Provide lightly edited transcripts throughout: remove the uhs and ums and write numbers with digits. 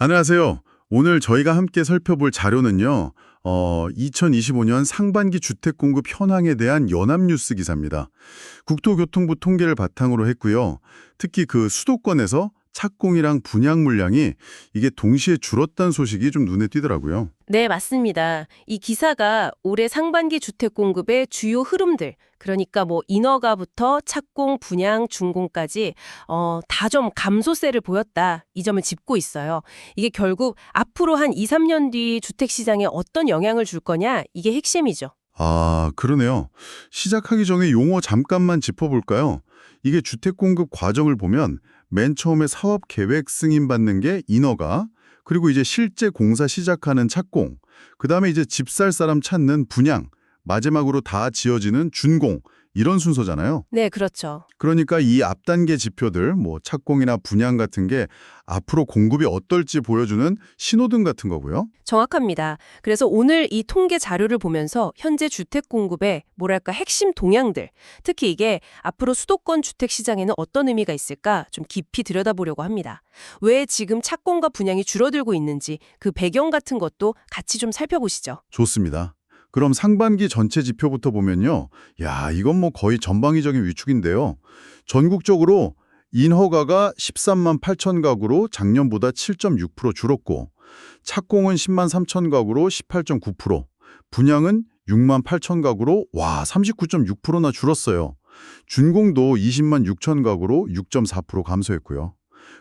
안녕하세요. 오늘 저희가 함께 살펴볼 자료는요, 2025년 상반기 주택 공급 현황에 대한 연합뉴스 기사입니다. 국토교통부 통계를 바탕으로 했고요. 특히 그 수도권에서 착공이랑 분양 물량이 이게 동시에 줄었다는 소식이 좀 눈에 띄더라고요. 네, 맞습니다. 이 기사가 올해 상반기 주택 공급의 주요 흐름들, 그러니까 뭐 인허가부터 착공, 분양, 준공까지 다 좀 감소세를 보였다. 이 점을 짚고 있어요. 이게 결국 앞으로 한 2, 3년 뒤 주택 시장에 어떤 영향을 줄 거냐? 이게 핵심이죠. 아, 그러네요. 시작하기 전에 용어 잠깐만 짚어볼까요? 이게 주택 공급 과정을 보면 맨 처음에 사업 계획 승인받는 게 인허가, 그리고 이제 실제 공사 시작하는 착공, 그다음에 이제 집 살 사람 찾는 분양, 마지막으로 다 지어지는 준공, 이런 순서잖아요. 네, 그렇죠. 그러니까 이 앞단계 지표들, 뭐 착공이나 분양 같은 게 앞으로 공급이 어떨지 보여주는 신호등 같은 거고요. 정확합니다. 그래서 오늘 이 통계 자료를 보면서 현재 주택 공급의 뭐랄까 핵심 동향들, 특히 이게 앞으로 수도권 주택 시장에는 어떤 의미가 있을까 좀 깊이 들여다보려고 합니다. 왜 지금 착공과 분양이 줄어들고 있는지 그 배경 같은 것도 같이 좀 살펴보시죠. 좋습니다. 그럼 상반기 전체 지표부터 보면요. 야, 이건 뭐 거의 전방위적인 위축인데요. 전국적으로 인허가가 13만 8천 가구로 작년보다 7.6% 줄었고, 착공은 10만 3천 가구로 18.9%, 분양은 6만 8천 가구로 39.6%나 줄었어요. 준공도 20만 6천 가구로 6.4% 감소했고요.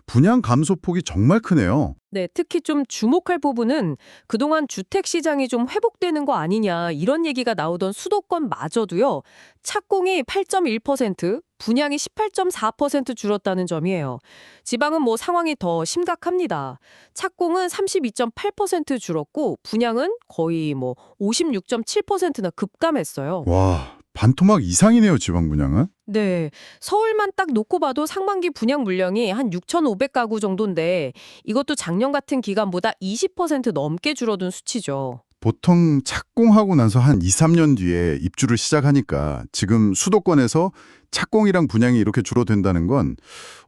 분양 감소폭이 정말 크네요. 네, 특히 좀 주목할 부분은 그동안 주택 시장이 좀 회복되는 거 아니냐 이런 얘기가 나오던 수도권마저도요. 착공이 8.1%, 분양이 18.4% 줄었다는 점이에요. 지방은 뭐 상황이 더 심각합니다. 착공은 32.8% 줄었고 분양은 거의 뭐 56.7%나 급감했어요. 와, 반토막 이상이네요, 지방 분양은. 네, 서울만 딱 놓고 봐도 상반기 분양 물량이 한 6,500가구 정도인데 이것도 작년 같은 기간보다 20% 넘게 줄어든 수치죠. 보통 착공하고 나서 한 2, 3년 뒤에 입주를 시작하니까 지금 수도권에서 착공이랑 분양이 이렇게 줄어든다는 건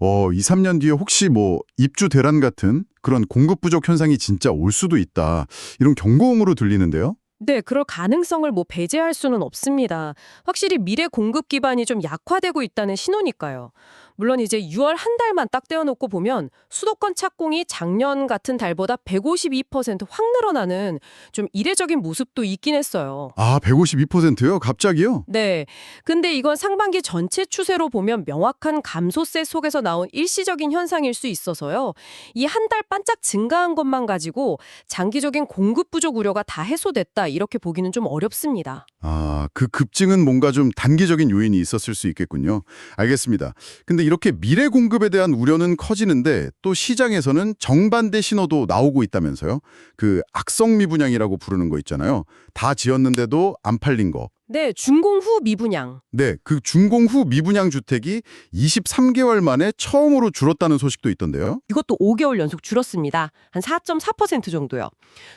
2, 3년 뒤에 혹시 뭐 입주 대란 같은 그런 공급 부족 현상이 진짜 올 수도 있다. 이런 경고음으로 들리는데요. 네, 그럴 가능성을 뭐 배제할 수는 없습니다. 확실히 미래 공급 기반이 좀 약화되고 있다는 신호니까요. 물론 이제 6월 한 달만 딱 떼어놓고 보면 수도권 착공이 작년 같은 달보다 152%확 늘어나는 좀 이례적인 모습도 있긴 했어요. 아, 152%요? 갑자기요? 네. 근데 이건 상반기 전체 추세로 보면 명확한 감소세 속에서 나온 일시적인 현상일 수 있어서요. 이 한 달 반짝 증가한 것만 가지고 장기적인 공급 부족 우려가 다 해소됐다 이렇게 보기는 좀 어렵습니다. 아, 그 급증은 뭔가 좀 단기적인 요인이 있었을 수 있겠군요. 알겠습니다. 근데 이렇게 미래 공급에 대한 우려는 커지는데 또 시장에서는 정반대 신호도 나오고 있다면서요? 그 악성 미분양이라고 부르는 거 있잖아요. 다 지었는데도 안 팔린 거. 네, 준공 후 미분양. 네, 그 준공 후 미분양 주택이 23개월 만에 처음으로 줄었다는 소식도 있던데요. 이것도 5개월 연속 줄었습니다. 한 4.4% 정도요.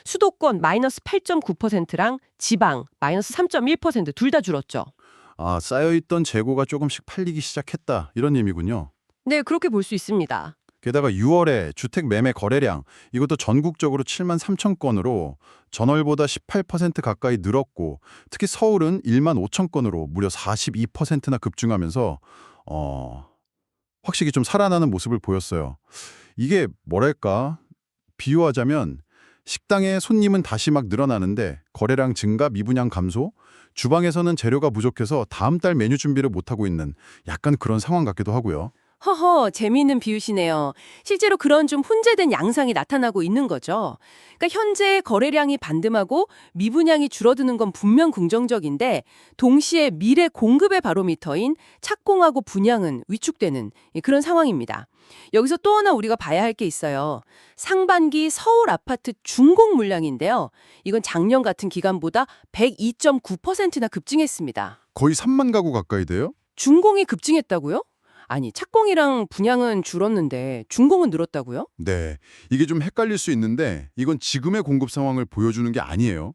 수도권 마이너스 8.9%랑 지방 마이너스 3.1%둘 다 줄었죠. 아, 쌓여있던 재고가 조금씩 팔리기 시작했다. 이런 의미군요. 네, 그렇게 볼 수 있습니다. 게다가 6월에 주택 매매 거래량 이것도 전국적으로 7만 3천 건으로 전월보다 18% 가까이 늘었고 특히 서울은 1만 5천 건으로 무려 42%나 급증하면서 확실히 좀 살아나는 모습을 보였어요. 이게 뭐랄까 비유하자면 식당에 손님은 다시 막 늘어나는데 거래량 증가, 미분양 감소, 주방에서는 재료가 부족해서 다음 달 메뉴 준비를 못하고 있는 약간 그런 상황 같기도 하고요. 허허, 재미있는 비유시네요. 실제로 그런 좀 혼재된 양상이 나타나고 있는 거죠. 그러니까 현재 거래량이 반등하고 미분양이 줄어드는 건 분명 긍정적인데 동시에 미래 공급의 바로미터인 착공하고 분양은 위축되는 그런 상황입니다. 여기서 또 하나 우리가 봐야 할 게 있어요. 상반기 서울 아파트 준공 물량인데요. 이건 작년 같은 기간보다 102.9%나 급증했습니다. 거의 3만 가구 가까이 돼요? 준공이 급증했다고요? 아니, 착공이랑 분양은 줄었는데 준공은 늘었다고요? 네, 이게 좀 헷갈릴 수 있는데 이건 지금의 공급 상황을 보여주는 게 아니에요.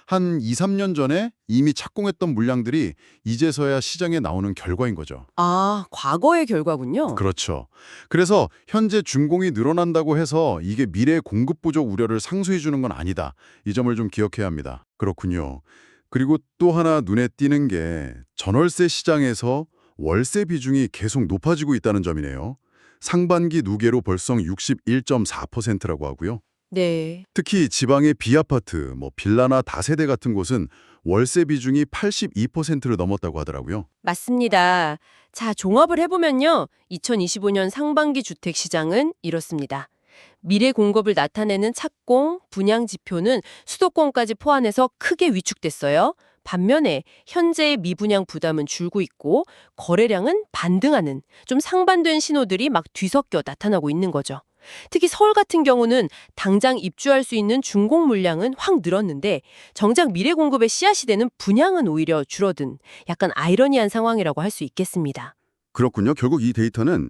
한 2, 3년 전에 이미 착공했던 물량들이 이제서야 시장에 나오는 결과인 거죠. 아, 과거의 결과군요. 그렇죠. 그래서 현재 준공이 늘어난다고 해서 이게 미래 공급 부족 우려를 상쇄해 주는 건 아니다. 이 점을 좀 기억해야 합니다. 그렇군요. 그리고 또 하나 눈에 띄는 게 전월세 시장에서 월세 비중이 계속 높아지고 있다는 점이네요. 상반기 누계로 벌써 61.4%라고 하고요. 네. 특히 지방의 비아파트, 빌라나 다세대 같은 곳은 월세 비중이 82%를 넘었다고 하더라고요. 맞습니다. 자, 종합을 해보면요. 2025년 상반기 주택 시장은 이렇습니다. 미래 공급을 나타내는 착공, 분양 지표는 수도권까지 포함해서 크게 위축됐어요. 반면에 현재의 미분양 부담은 줄고 있고 거래량은 반등하는 좀 상반된 신호들이 막 뒤섞여 나타나고 있는 거죠. 특히 서울 같은 경우는 당장 입주할 수 있는 준공 물량은 확 늘었는데 정작 미래 공급의 씨앗이 되는 분양은 오히려 줄어든 약간 아이러니한 상황이라고 할 수 있겠습니다. 그렇군요. 결국 이 데이터는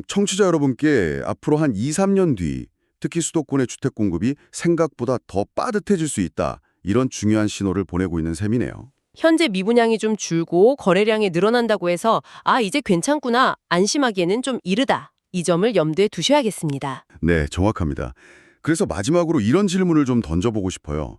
청취자 여러분께 앞으로 한 2, 3년 뒤 특히 수도권의 주택 공급이 생각보다 더 빠듯해질 수 있다. 이런 중요한 신호를 보내고 있는 셈이네요. 현재 미분양이 좀 줄고 거래량이 늘어난다고 해서 아, 이제 괜찮구나 안심하기에는 좀 이르다. 이 점을 염두에 두셔야겠습니다. 네, 정확합니다. 그래서 마지막으로 이런 질문을 좀 던져보고 싶어요.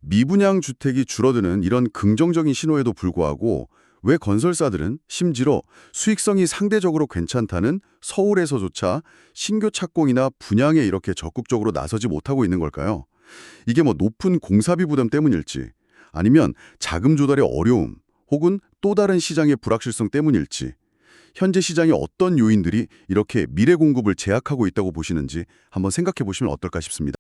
미분양 주택이 줄어드는 이런 긍정적인 신호에도 불구하고 왜 건설사들은 심지어 수익성이 상대적으로 괜찮다는 서울에서조차 신규 착공이나 분양에 이렇게 적극적으로 나서지 못하고 있는 걸까요? 이게 높은 공사비 부담 때문일지 아니면 자금 조달의 어려움 혹은 또 다른 시장의 불확실성 때문일지 현재 시장의 어떤 요인들이 이렇게 미래 공급을 제약하고 있다고 보시는지 한번 생각해 보시면 어떨까 싶습니다.